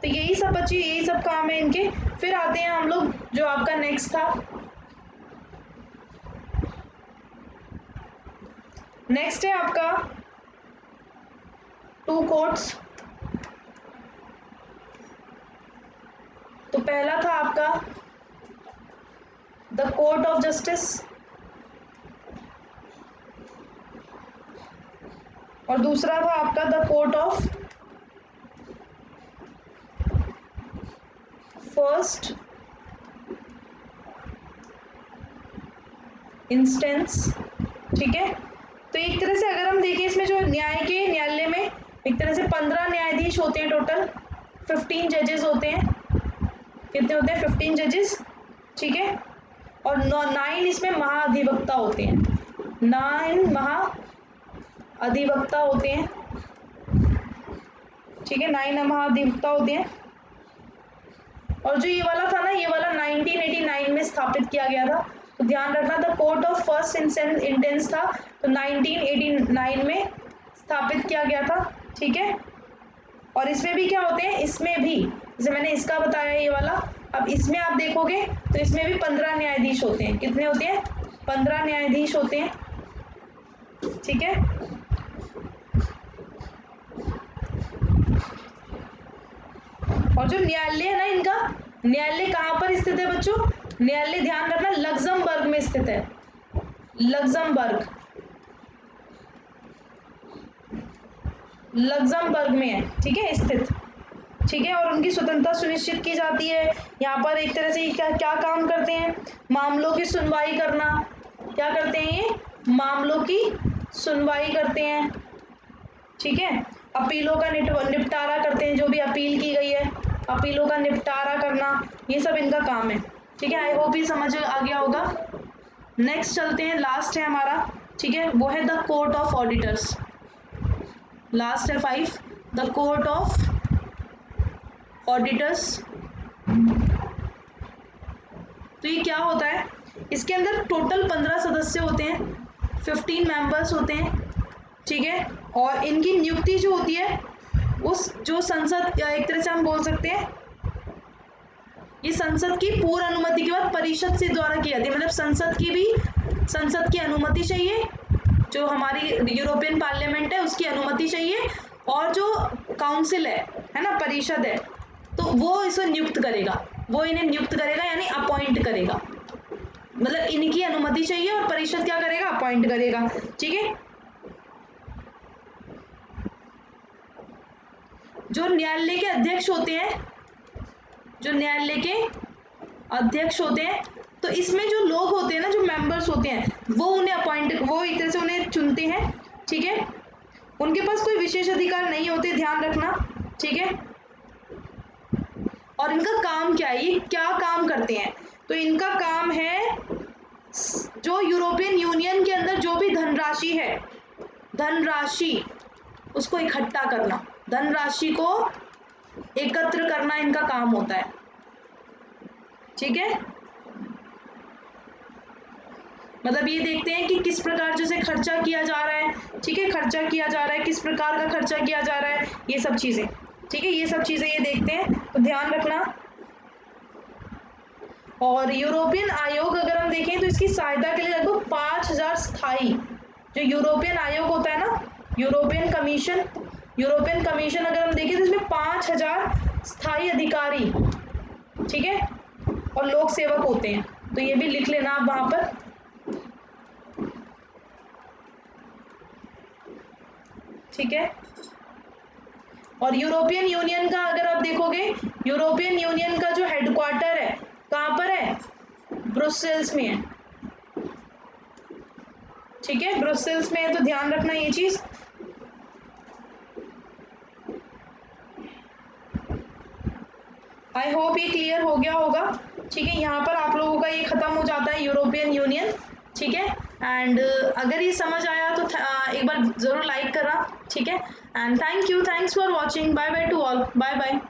तो यही सब बच्चे, यही सब काम है इनके। फिर आते हैं हम लोग, जो आपका नेक्स्ट था, नेक्स्ट है आपका 2 कोर्ट्स। तो पहला था आपका द कोर्ट ऑफ जस्टिस और दूसरा था आपका the court of first instance. ठीक है, तो एक तरह से अगर हम देखें इसमें जो न्यायालय में एक तरह से 15 न्यायाधीश होते हैं टोटल, 15 जजेस होते हैं। कितने होते हैं, 15 जजेस। ठीक है, और 9 इसमें महाअधिवक्ता होते हैं, 9 महाअधिवक्ता होते हैं। ठीक है, 9 महाअधिवक्ता होते हैं। और जो ये वाला था ना, ये वाला 1989 में स्थापित किया गया था। तो ध्यान रखना, the court of first instance था, तो 1989 में स्थापित किया गया था। ठीक है, और इसमें भी क्या होते हैं, इसमें भी जैसे मैंने इसका बताया ये वाला, अब इसमें आप देखोगे तो इसमें भी 15 न्यायाधीश होते हैं। कितने होते हैं, 15 न्यायाधीश होते हैं। ठीक है, और जो न्यायालय है ना इनका, न्यायालय कहाँ पर स्थित है बच्चों, न्यायालय ध्यान रखना लग्जमबर्ग में स्थित है, लग्जमबर्ग में है। ठीक है, स्थित। ठीक है, और उनकी स्वतंत्रता सुनिश्चित की जाती है। यहाँ पर एक तरह से क्या क्या काम करते हैं, मामलों की सुनवाई करना। क्या करते हैं ये, मामलों की सुनवाई करते हैं। ठीक है, अपीलों का निपटारा करते हैं, जो भी अपील की गई है अपीलों का निपटारा करना, ये सब इनका काम है। ठीक है, आई होप ये समझ आ गया होगा। नेक्स्ट चलते हैं, लास्ट है हमारा। ठीक है, वो है the court of auditors. Last है 5, द कोर्ट ऑफ ऑडिटर्स। तो ये क्या होता है, इसके अंदर टोटल 15 सदस्य होते हैं, 15 मेंबर्स होते हैं। ठीक है, और इनकी नियुक्ति जो होती है उस जो संसद, या एक तरह से हम बोल सकते हैं ये संसद की पूर्व अनुमति के बाद परिषद से द्वारा की जाती है। मतलब संसद की अनुमति चाहिए, जो हमारी यूरोपियन पार्लियामेंट है उसकी अनुमति चाहिए, और जो काउंसिल है ना, परिषद है, तो वो इसे नियुक्त करेगा, वो इन्हें नियुक्त करेगा यानी अपॉइंट करेगा। मतलब इनकी अनुमति चाहिए और परिषद क्या करेगा, अपॉइंट करेगा। ठीक है, जो न्यायालय के अध्यक्ष होते हैं, जो न्यायालय के अध्यक्ष होते हैं, तो इसमें जो लोग होते हैं ना, जो मेंबर्स होते हैं, वो एक तरह से उन्हें चुनते हैं। ठीक है, उनके पास कोई विशेष अधिकार नहीं होते, ध्यान रखना। ठीक है, और इनका काम क्या है, ये क्या काम करते हैं, तो इनका काम है जो यूरोपियन यूनियन के अंदर जो भी धनराशि उसको इकट्ठा करना, धनराशि को एकत्र करना इनका काम होता है। ठीक है, मतलब ये देखते हैं कि किस प्रकार से खर्चा किया जा रहा है। ठीक है, खर्चा किया जा रहा है, किस प्रकार का खर्चा किया जा रहा है, ये सब चीजें। ठीक है, ये सब चीजें ये देखते हैं, तो ध्यान रखना। और यूरोपियन आयोग अगर हम देखें तो इसकी सहायता के लिए लगभग 5000 स्थायी, जो यूरोपियन आयोग होता है ना, यूरोपियन कमीशन अगर हम देखें तो इसमें 5000 स्थायी अधिकारी, ठीक है, और लोक सेवक होते हैं। तो ये भी लिख लेना आप वहां पर। ठीक है, और यूरोपियन यूनियन का अगर आप देखोगे, यूरोपियन यूनियन का जो हेडक्वार्टर है कहाँ पर है, ब्रुसेल्स में है, ठीक है, ब्रुसेल्स में है, तो ध्यान रखना ये चीज। आई होप ये क्लियर हो गया होगा, ठीक है। यहाँ पर आप लोगों का ये खत्म हो जाता है यूरोपियन यूनियन, ठीक है। एंड अगर ये समझ आया तो एक बार जरूर लाइक करना, ठीक है। And thank you, thanks for watching, bye bye to all, bye bye.